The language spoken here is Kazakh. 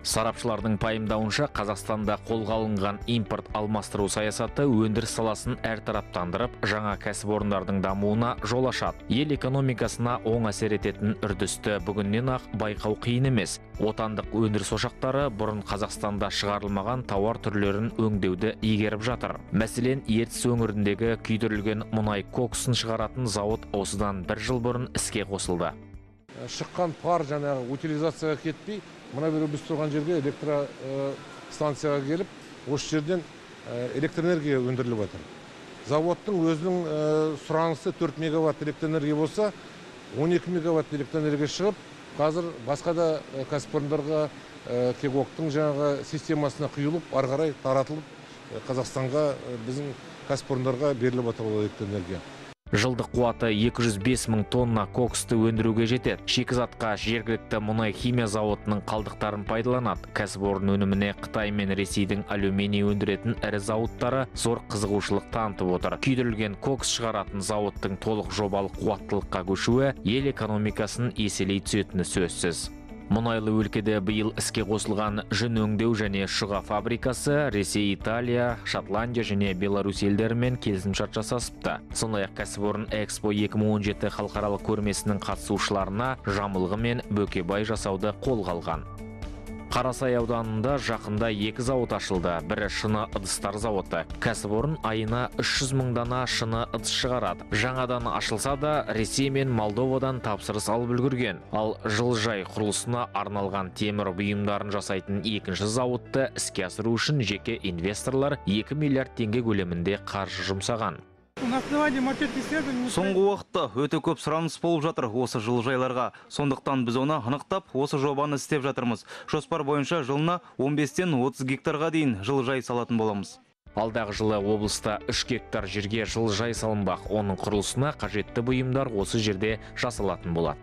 Сарапшылардың пайымдауынша, Қазақстанда қолға алынған импорт алмастыру саясаты өндіріс саласын әртараптандырып, жаңа кәсіпорындардың дамуына жол ашады. Ел экономикасына оң әсер ететін үрдісті бүгіннен ақ байқау қиын емес. Отандық өндіріс ошақтары бұрын Қазақстанда шығарылмаған тауар түрлерін өңдеуді игеріп жатыр. Мәселен, Ертіс өңіріндегі күйдірілген мұнай коксын шығаратын зауыт осыдан 1 жыл бұрын іске қосылды. Шыққан пар жаңағы утилизацияға кетпей, мына бір біз тұрған жерге электростанцияға келіп, осы жерден электроэнергия өндіріліп жатыр. Заводтың өзінің сұранысы 4 мегаватт электроэнергия болса, 12 мегаватт электроэнергия шығып, қазір басқа да кәсіпорындарға кегоктың жаңағы системасына құйылып, ары қарай таратылып, Қазақстанға біздің кәсіпорындарға беріліп жатыр электроэнергия. Жылдық қуаты 205 мың тонна коксты өндіруге жетеді. Шикізатқа жергілікті мұнай химия зауытының қалдықтарын пайдаланады. Кәсіпорын өніміне Қытай мен Ресейдің алюминий өндіретін ірі зауыттары зор қызығушылық танытып отыр. Күйдірілген кокс шығаратын зауыттың толық жобалық қуаттылыққа көшуі ел экономикасын еселей түсетіні сөзсіз. Мұнайлы өлкеде биыл іске қосылған жүн өңдеу және шұға фабрикасы Ресей, Италия, Шотландия және Беларусь елдерімен келісімшарт жасасыпты. Сондай-ақ кәсіпорын Экспо 2017 халықаралық көрмесінің қатысушыларына жамылғы мен бөкебай жасауды қолға алған. Қарасай ауданында жақында 2 зауыт ашылды. Бірі шыны ыдыстар зауыты. Кәсіпорын айына 300 мың дана шыны ыдыс шығарады. Жаңадан ашылса да, Ресей мен Молдовадан тапсырыс алып үлгерген. Ал жылыжай құрылысына арналған темір бұйымдарын жасайтын екінші зауытты іске асыру үшін жеке инвесторлар 2 миллиард теңге көлемінде қаржы жұмсаған. Соңғы уақытта өте көп сұраныс болып жатыр осы жылыжайларға. Сондықтан біз оны анықтап, осы жобаны істеп жатырмыз. Жоспар бойынша жылына 15-тен 30 гектарға дейін жылыжай салатын боламыз. Алдағы жылы облыста 3 гектар жерге жылыжай салынбақ. Оның құрылысына қажетті бұйымдар осы жерде жасалатын болады.